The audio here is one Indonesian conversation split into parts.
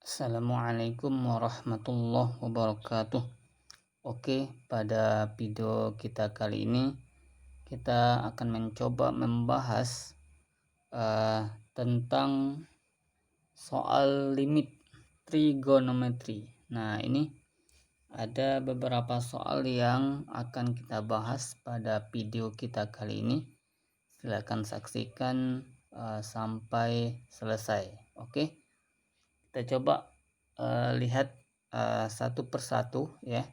Assalamualaikum warahmatullahi wabarakatuh. Oke, pada video kita kali ini kita akan mencoba membahas tentang soal limit trigonometri. Nah, ini ada beberapa soal yang akan kita bahas pada video kita kali ini. Silakan saksikan sampai selesai. Oke. Kita coba lihat satu persatu ya.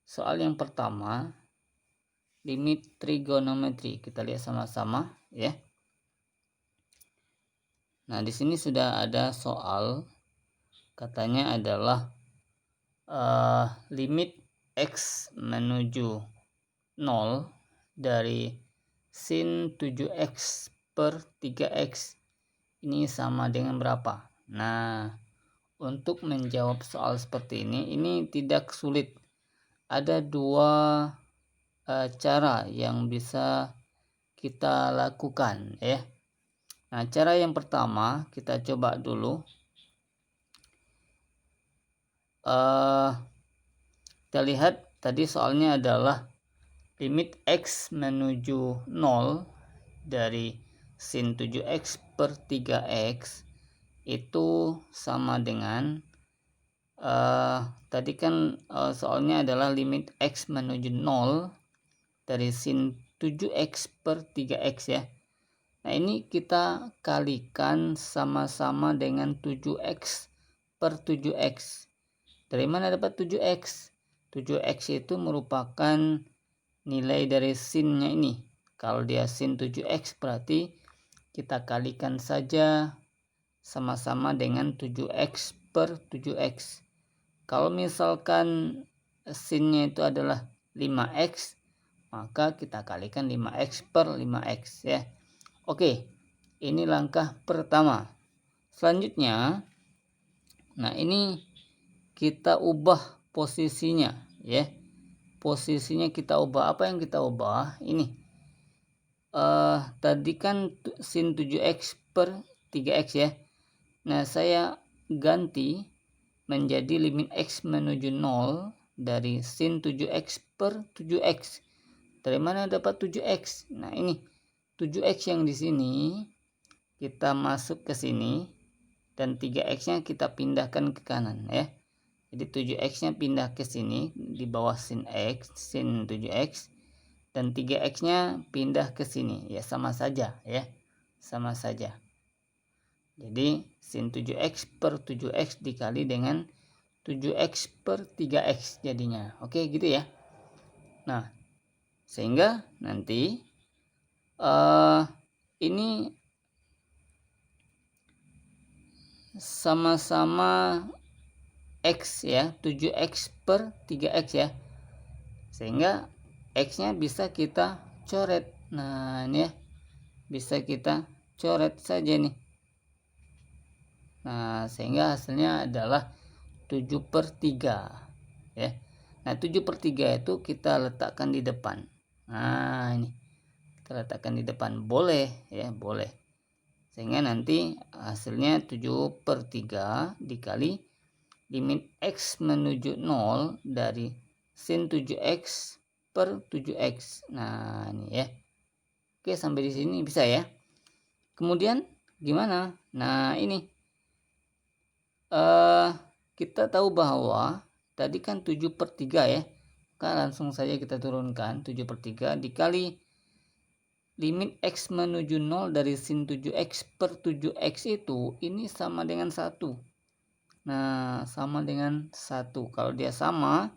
Soal yang pertama, limit trigonometri. Kita lihat sama-sama ya. Nah, di sini sudah ada soal, katanya adalah limit x menuju 0 dari sin 7x per 3x ini sama dengan berapa? Nah, untuk menjawab soal seperti ini tidak sulit. Ada dua cara yang bisa kita lakukan ya. Nah, cara yang pertama kita coba dulu. Kita lihat tadi soalnya adalah limit x menuju 0 dari sin 7x per 3x itu sama dengan tadi kan soalnya adalah limit x menuju 0 dari sin 7x per 3x ya. Nah, ini kita kalikan sama-sama dengan 7x per 7x. Dari mana dapat 7x? 7x itu merupakan nilai dari sinnya ini. Kalau dia sin 7x berarti kita kalikan saja sama-sama dengan 7x per 7x. Kalau misalkan sinnya itu adalah 5x, maka kita kalikan 5x per 5x ya. Oke, ini langkah pertama. Selanjutnya, nah ini kita ubah posisinya ya. Posisinya kita ubah. Apa yang kita ubah? Ini tadi kan sin 7x per 3x ya. Nah, saya ganti menjadi limit x menuju 0 dari sin 7x per 7x. Dari mana dapat 7x? Nah, ini 7x yang di sini kita masuk ke sini dan 3x-nya kita pindahkan ke kanan ya. Jadi 7x-nya pindah ke sini di bawah sin x, sin 7x, dan 3x-nya pindah ke sini. Ya, sama saja ya. Sama saja. Jadi sin 7x per 7x dikali dengan 7x per 3x jadinya. Oke, gitu ya. Nah, sehingga nanti ini sama-sama x ya, 7x per 3x ya. Sehingga x-nya bisa kita coret. Nah, ini ya. Bisa kita coret saja nih. Nah, sehingga hasilnya adalah 7 per 3 ya. Nah, 7 per 3 itu kita letakkan di depan. Nah, ini kita letakkan di depan. Boleh ya, boleh. Sehingga nanti hasilnya 7 per 3 dikali limit x menuju 0 dari sin 7x per 7x. Nah, ini ya. Oke, sampai di sini bisa ya. Kemudian gimana? Nah, ini kita tahu bahwa tadi kan 7 per 3 ya. Maka langsung saja kita turunkan 7 per 3 dikali limit x menuju 0 dari sin 7x per 7x itu ini sama dengan 1. Nah, sama dengan 1. Kalau dia sama,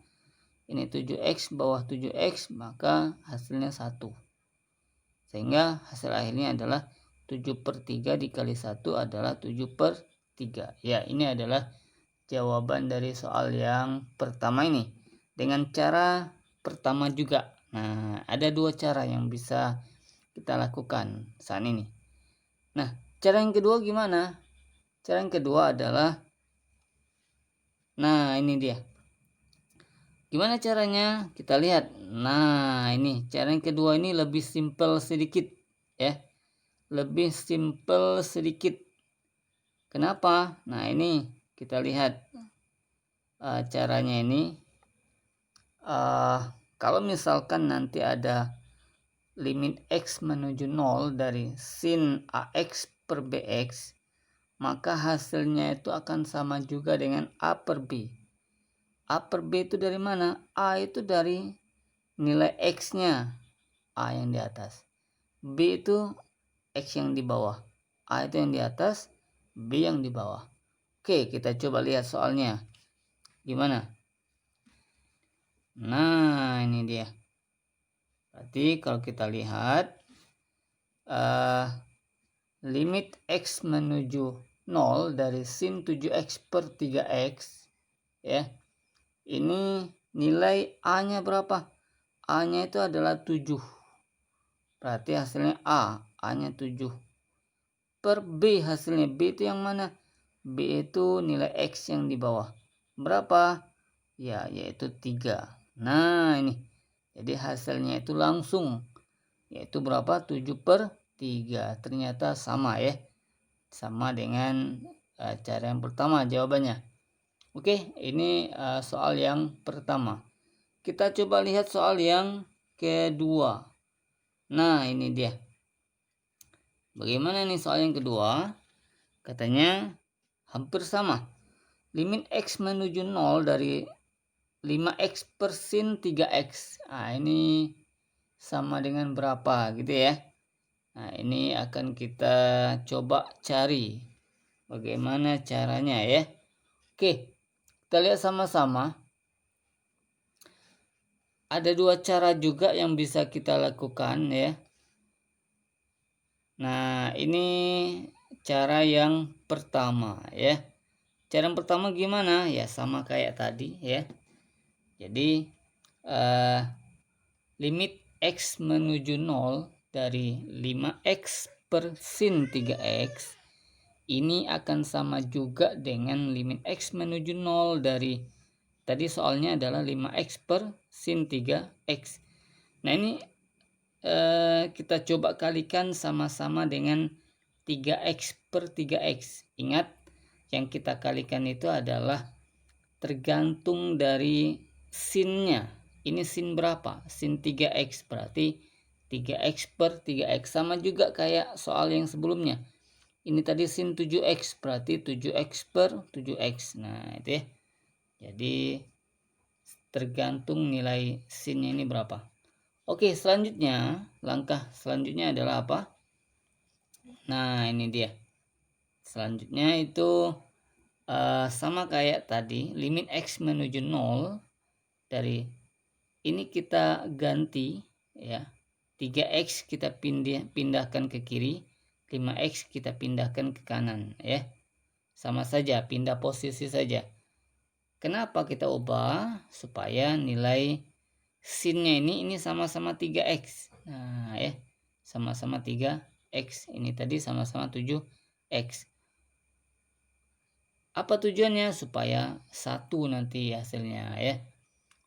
ini 7x bawah 7x, maka hasilnya 1. Sehingga hasil akhirnya adalah 7 per 3 dikali 1 adalah 7 per 3. Ya, ini adalah jawaban dari soal yang pertama ini. Dengan cara pertama juga. Nah, ada dua cara yang bisa kita lakukan saat ini. Nah, cara yang kedua gimana? Cara yang kedua adalah, nah ini dia. Gimana caranya? Kita lihat. Nah, ini cara yang kedua ini lebih simpel sedikit ya. Lebih simpel sedikit. Kenapa? Nah, ini kita lihat caranya ini. Kalau misalkan nanti ada limit X menuju 0 dari sin AX per BX, maka hasilnya itu akan sama juga dengan A per B. A per B itu dari mana? A itu dari nilai X-nya, A yang di atas. B itu X yang di bawah. A itu yang di atas, B yang di bawah. Oke, kita coba lihat soalnya. Gimana? Nah, ini dia. Berarti kalau kita lihat limit X menuju 0 dari sin 7X per 3X, ya. Ini nilai A-nya berapa? A-nya itu adalah 7. Berarti hasilnya A-nya 7. Per B hasilnya. B itu yang mana? B itu nilai X yang di bawah. Berapa? Ya, yaitu 3. Nah, ini. Jadi hasilnya itu langsung. Yaitu berapa? 7 per 3. Ternyata sama ya. Sama dengan cara yang pertama jawabannya. Oke, ini soal yang pertama. Kita coba lihat soal yang kedua. Nah, ini dia. Bagaimana nih soal yang kedua? Katanya hampir sama. Limit X menuju 0 dari 5X per sin 3X. Nah, ini sama dengan berapa gitu ya. Nah, ini akan kita coba cari. Bagaimana caranya ya. Oke, kita lihat sama-sama. Ada dua cara juga yang bisa kita lakukan ya. Nah, ini cara yang pertama ya. Cara yang pertama gimana? Ya sama kayak tadi ya. Jadi limit X menuju 0 dari 5X per sin 3X ini akan sama juga dengan limit X menuju 0 dari tadi soalnya adalah 5X per sin 3X. Nah, ini kita coba kalikan sama-sama dengan 3X per 3X. Ingat, yang kita kalikan itu adalah tergantung dari sinnya. Ini sin berapa? Sin 3X, berarti 3X per 3X. Sama juga kayak soal yang sebelumnya. Ini tadi sin 7X, berarti 7X per 7X. Nah, itu ya. Jadi tergantung nilai sinnya ini berapa. Oke, selanjutnya, langkah selanjutnya adalah apa? Nah, ini dia. Selanjutnya itu sama kayak tadi, limit X menuju 0 dari ini kita ganti ya. 3X kita pindahkan ke kiri, 5X kita pindahkan ke kanan ya. Sama saja, pindah posisi saja. Kenapa kita ubah? Supaya nilai sinnya ini sama-sama 3X. Nah, ya. Sama-sama 3X. Ini tadi sama-sama 7X. Apa tujuannya? Supaya 1 nanti hasilnya ya.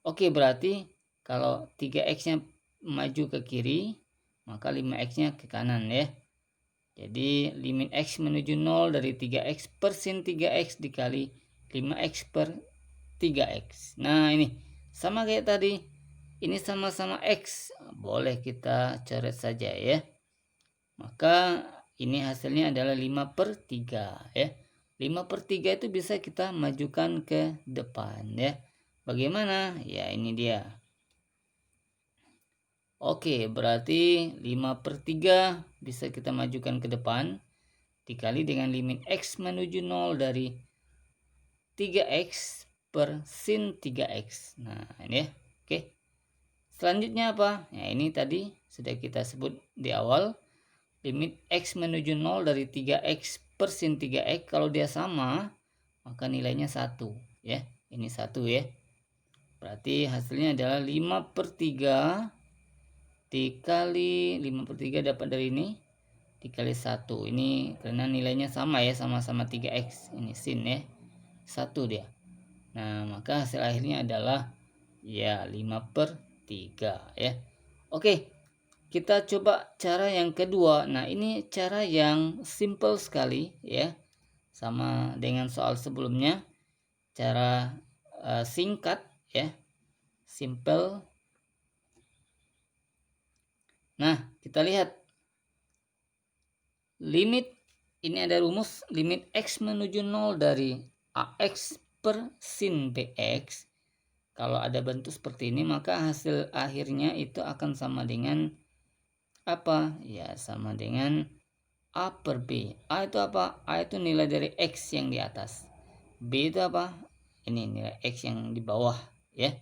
Oke, berarti kalau 3X-nya maju ke kiri, maka 5X-nya ke kanan ya. Jadi limit X menuju 0 dari 3X per sin 3X dikali 5X per 3X. Nah, ini sama kayak tadi. Ini sama-sama X. Boleh kita coret saja ya. Maka ini hasilnya adalah 5 per 3 ya. 5 per 3 itu bisa kita majukan ke depan ya. Bagaimana? Ya, ini dia. Oke, berarti 5 per 3 bisa kita majukan ke depan. Dikali dengan limit X menuju 0 dari 3X per sin 3X. Nah, ini ya. Oke. Selanjutnya apa? Ya, ini tadi sudah kita sebut di awal. Limit X menuju 0 dari 3X per sin 3X. Kalau dia sama, maka nilainya 1. Ya, ini 1 ya. Berarti hasilnya adalah 5 per 3 dikali 5 per 3 dapat dari ini dikali 1. Ini karena nilainya sama ya, sama-sama 3X. Ini sin ya. 1 dia. Nah, maka hasil akhirnya adalah ya 5 per 3 ya. Oke, kita coba cara yang kedua. Nah, ini cara yang simple sekali ya. sama dengan soal sebelumnya, cara singkat ya, simple. Nah, kita lihat limit, ini ada rumus limit x menuju 0 dari ax per sin bx. Kalau ada bentuk seperti ini, maka hasil akhirnya itu akan sama dengan apa? Ya, sama dengan A per B. A itu apa? A itu nilai dari X yang di atas. B itu apa? Ini nilai X yang di bawah ya.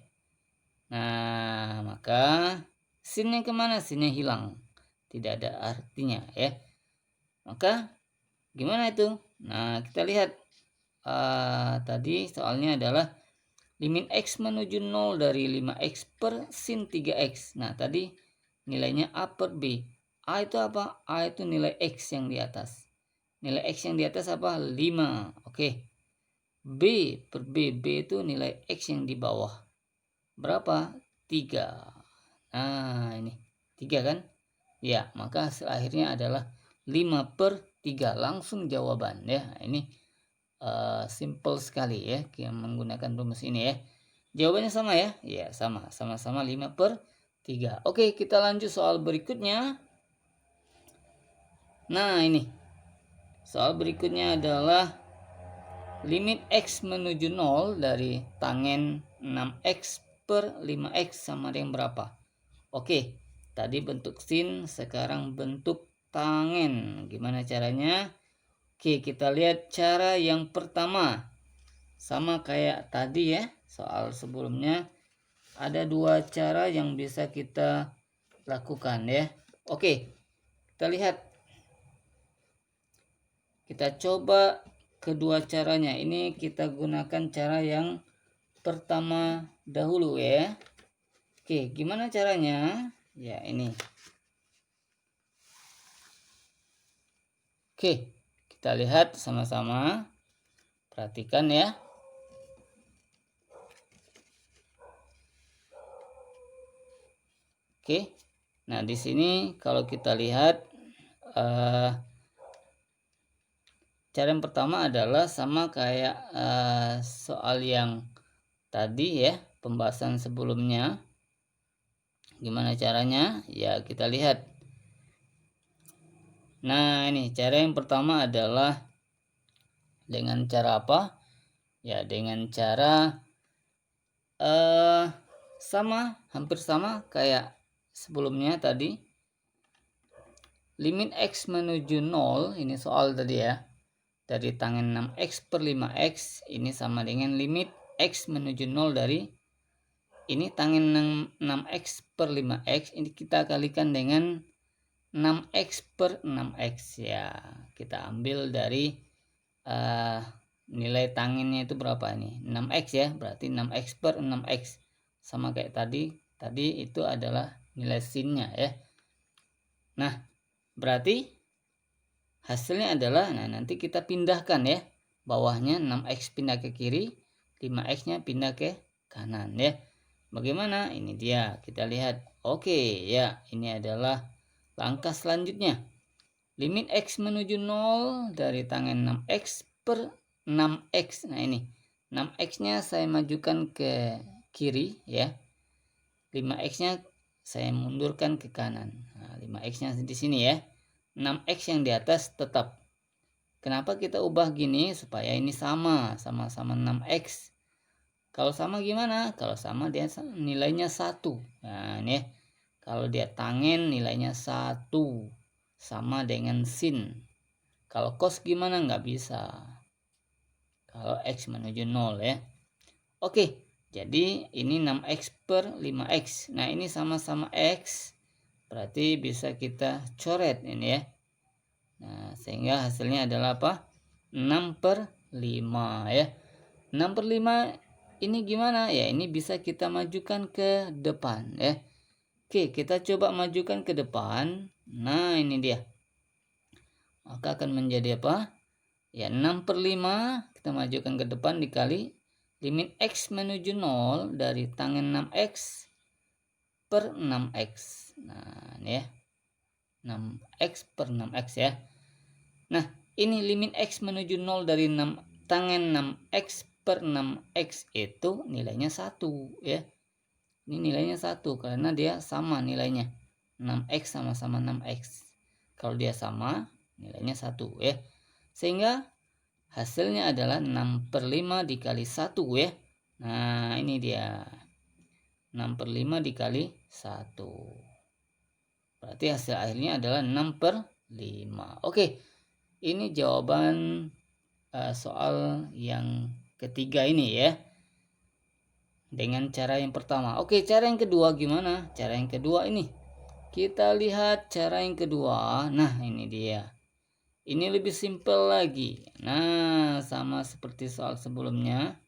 Nah, maka sinnya kemana? Sinnya hilang. Tidak ada artinya ya. Maka gimana itu? Nah, kita lihat tadi soalnya adalah limit X menuju 0 dari 5X per sin 3X. Nah, tadi nilainya A per B. A itu apa? A itu nilai X yang di atas. Nilai X yang di atas apa? 5. Oke. B per B. B itu nilai X yang di bawah. Berapa? 3. Nah, ini 3 kan? Ya, maka hasil akhirnya adalah 5 per 3. Langsung jawaban ya. Ini simple sekali ya menggunakan rumus ini ya. Jawabannya sama ya? Ya, sama-sama 5 per 3. Oke, kita lanjut soal berikutnya. Nah, ini. Soal berikutnya adalah limit X menuju 0 dari tangen 6X per 5X sama dengan berapa? Oke, tadi bentuk sin, sekarang bentuk tangen. Gimana caranya? Oke, kita lihat cara yang pertama. Sama kayak tadi ya, soal sebelumnya. Ada dua cara yang bisa kita lakukan ya. Oke, kita lihat. Kita coba kedua caranya. Ini kita gunakan cara yang pertama dahulu ya. Oke, gimana caranya? Ya, ini. Oke, kita lihat sama-sama. Perhatikan ya. Oke. Nah, di sini kalau kita lihat cara yang pertama adalah sama kayak soal yang tadi ya, pembahasan sebelumnya. Gimana caranya? Ya, kita lihat. Nah, ini cara yang pertama adalah dengan cara apa? Ya, dengan cara hampir sama kayak sebelumnya tadi. Limit X menuju 0, ini soal tadi ya. Dari tangen 6X per 5X, ini sama dengan limit X menuju 0 dari ini tangen 6X per 5X, ini kita kalikan dengan 6X per 6X ya. Kita ambil dari nilai tangennya itu berapa nih? 6X ya, berarti 6X per 6X. Sama kayak tadi itu adalah nilai sinnya ya. Nah, berarti hasilnya adalah, nah nanti kita pindahkan ya. Bawahnya 6X pindah ke kiri, 5X-nya pindah ke kanan ya. Bagaimana? Ini dia, kita lihat. Oke ya, ini adalah langkah selanjutnya. Limit X menuju 0 dari tangen 6X per 6X. Nah ini, 6X-nya saya majukan ke kiri ya. 5X-nya saya mundurkan ke kanan. Nah, 5X-nya di sini ya. 6X yang di atas tetap. Kenapa kita ubah gini? Supaya ini sama-sama 6X. Kalau sama gimana? Kalau sama dia nilainya 1. Nah, ini ya. Kalau dia tangen nilainya 1. Sama dengan sin. Kalau cos gimana? Nggak bisa. Kalau X menuju 0 ya. Oke, jadi ini 6X per 5X. Nah, ini sama-sama X. Berarti bisa kita coret ini ya. Nah, sehingga hasilnya adalah apa? 6 per 5 ya. 6 per 5 ini gimana? Ya, ini bisa kita majukan ke depan ya. Oke, kita coba majukan ke depan. Nah, ini dia. Maka akan menjadi apa? Ya, 6 per 5 kita majukan ke depan dikali limit X menuju 0 dari tangen 6X per 6X. Nah, ini ya. 6X per 6X ya. Nah, Ini limit X menuju 0 dari 6 tangen 6X per 6X itu nilainya 1 ya. Ini nilainya 1 karena dia sama nilainya. 6X sama-sama 6X. Kalau dia sama, nilainya 1 ya. Sehingga hasilnya adalah 6/5 dikali 1 ya. Nah, ini dia. 6/5 dikali 1. Berarti hasil akhirnya adalah 6/5. Oke, ini jawaban soal yang ketiga ini ya. Dengan cara yang pertama. Oke, cara yang kedua gimana? Cara yang kedua ini. Kita lihat cara yang kedua. Nah, ini dia. Ini lebih simpel lagi. Nah, sama seperti soal sebelumnya.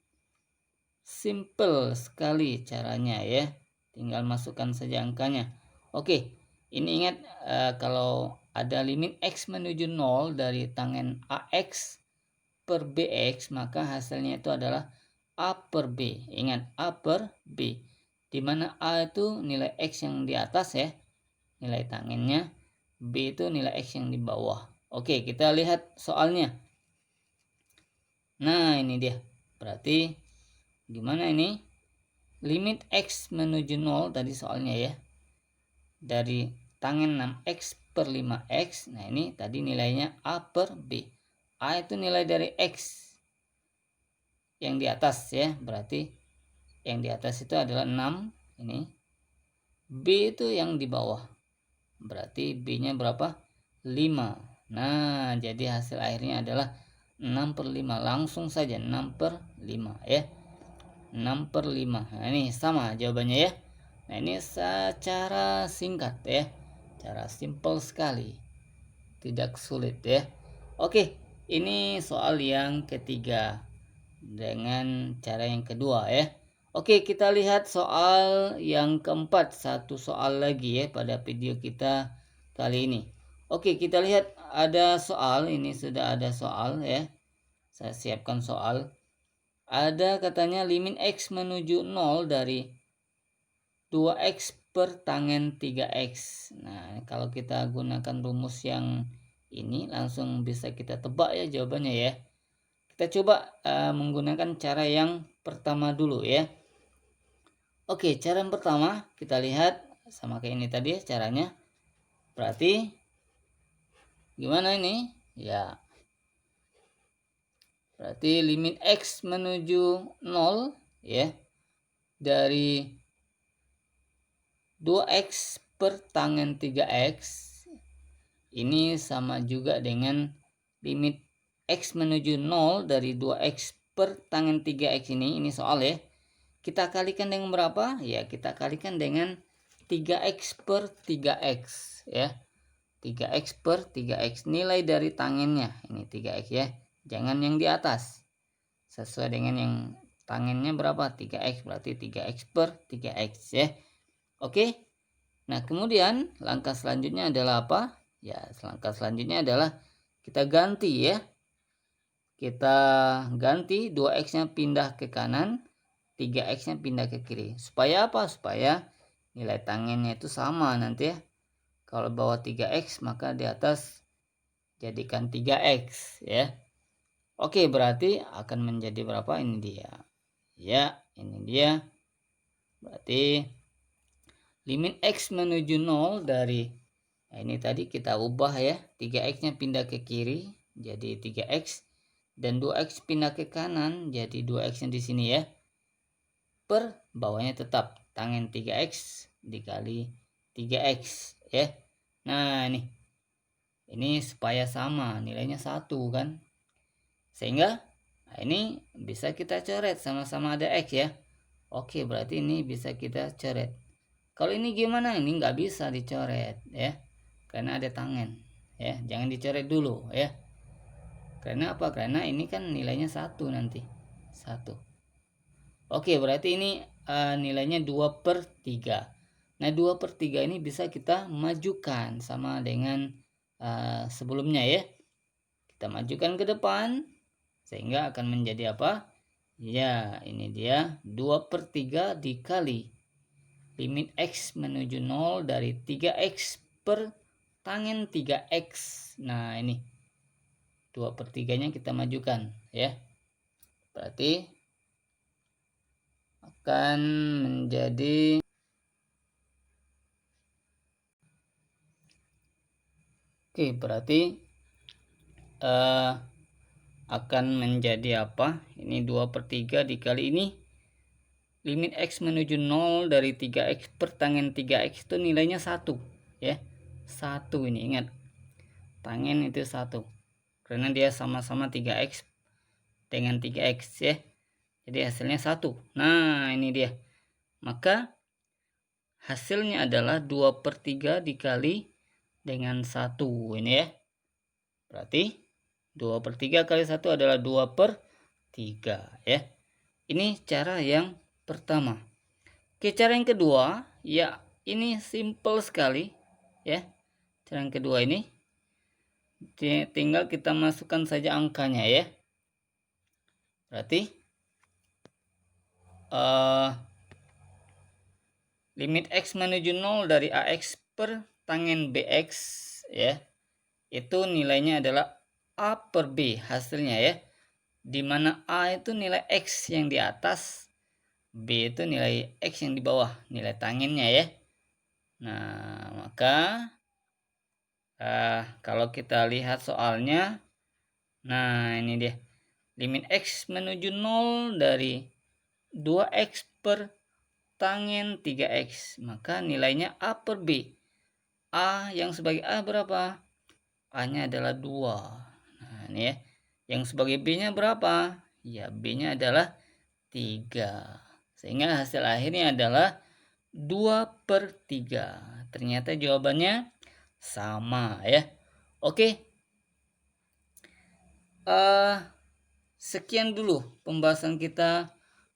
Simple sekali caranya ya. Tinggal masukkan saja angkanya. Oke, ini ingat kalau ada limit X menuju 0 dari tangen AX per BX, maka hasilnya itu adalah A per B. Ingat, A per B. Dimana A itu nilai X yang di atas ya. Nilai tangennya. B itu nilai X yang di bawah. Oke, kita lihat soalnya. Nah, ini dia. Berarti gimana ini? Limit X menuju 0 tadi soalnya ya. Dari tangen 6X per 5X. Nah, ini tadi nilainya A per B. A itu nilai dari X yang di atas ya. Berarti yang di atas itu adalah 6 ini. B itu yang di bawah. Berarti B-nya berapa? 5. Nah, jadi hasil akhirnya adalah 6/5. Langsung saja 6/5 ya. 6/5. Nah, ini sama jawabannya ya. Nah, ini secara singkat ya. Cara simple sekali. Tidak sulit ya. Oke, ini soal yang ketiga dengan cara yang kedua ya. Oke, kita lihat soal yang keempat. Satu soal lagi ya pada video kita kali ini. Oke, kita lihat ada soal. Ini sudah ada soal ya. Saya siapkan soal. Ada katanya limit X menuju 0 dari 2X per tangen 3X. Nah, kalau kita gunakan rumus yang ini langsung bisa kita tebak ya jawabannya ya. Kita coba menggunakan cara yang pertama dulu ya. Oke, cara yang pertama kita lihat sama kayak ini tadi caranya. Berarti gimana ini? Ya. Berarti limit X menuju 0 ya. Dari 2X per tangen 3X ini sama juga dengan limit X menuju 0 dari 2X per tangen 3X ini soal ya. Kita kalikan dengan berapa? Ya, kita kalikan dengan 3X per 3X ya. 3X per 3X nilai dari tangennya. Ini 3X ya. Jangan yang di atas. Sesuai dengan yang tangennya berapa? 3X berarti 3X per 3X ya. Oke. Nah, kemudian langkah selanjutnya adalah apa? Ya, langkah selanjutnya adalah kita ganti ya. Kita ganti 2X-nya pindah ke kanan, 3X-nya pindah ke kiri. Supaya apa? Supaya nilai tangennya itu sama nanti ya. Kalau bawah 3X maka di atas jadikan 3X ya. Oke, berarti akan menjadi berapa? Ini dia. Ya, ini dia. Berarti limit X menuju 0 dari nah ini tadi kita ubah ya. 3X-nya pindah ke kiri jadi 3X dan 2X pindah ke kanan jadi 2X-nya di sini ya. Per bawahnya tetap tangen 3X dikali 3X ya. Nah, ini supaya sama nilainya 1 kan. Sehingga nah ini bisa kita coret sama-sama ada X ya. Oke, berarti ini bisa kita coret. Kalau ini gimana? Ini nggak bisa dicoret ya. Karena ada tangen ya. Jangan dicoret dulu ya. Karena apa? Karena ini kan nilainya 1 nanti. 1. Oke, berarti ini nilainya 2/3. Nah, 2/3 ini bisa kita majukan sama dengan sebelumnya ya. Kita majukan ke depan sehingga akan menjadi apa? Ya, ini dia 2/3 dikali limit X menuju 0 dari 3X per tangen 3X. Nah, ini 2/3-nya kita majukan ya. Berarti akan menjadi berarti akan menjadi apa? Ini 2/3 dikali ini. Limit X menuju 0 dari 3X per tangen 3X itu nilainya 1 ya. 1 ini ingat. Tangen itu 1. Karena dia sama-sama 3X dengan 3X ya. Jadi hasilnya 1. Nah, ini dia. Maka hasilnya adalah 2/3 dikali dengan 1 ini ya. Berarti 2/3 kali 1 adalah 2/3 ya. Ini cara yang pertama. Oke, cara yang kedua, ya ini simple sekali ya. Cara yang kedua ini tinggal kita masukkan saja angkanya ya. Berarti limit X menuju 0 dari AX per tangen BX ya. Itu nilainya adalah A per B hasilnya ya. Dimana A itu nilai X yang di atas, B itu nilai X yang di bawah, nilai tangennya ya. Nah, maka kalau kita lihat soalnya, nah ini dia. Limit X menuju 0 dari 2X per tangen 3X. Maka nilainya A per B. A yang sebagai A berapa? A-nya adalah 2. Nah, ini ya. Yang sebagai B-nya berapa? Ya, B-nya adalah 3. Sehingga hasil akhirnya adalah 2/3. Ternyata jawabannya sama ya. Oke. Sekian dulu pembahasan kita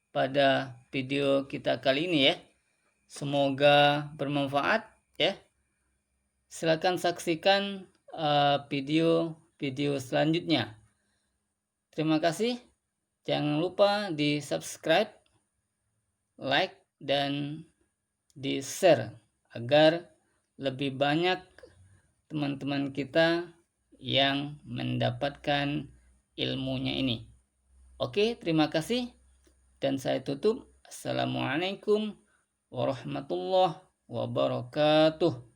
pada video kita kali ini ya. Semoga bermanfaat ya. Silakan saksikan video selanjutnya. Terima kasih. Jangan lupa di subscribe, like, dan di share agar lebih banyak teman-teman kita yang mendapatkan ilmunya ini. Oke, terima kasih dan saya tutup. Assalamualaikum warahmatullahi wabarakatuh.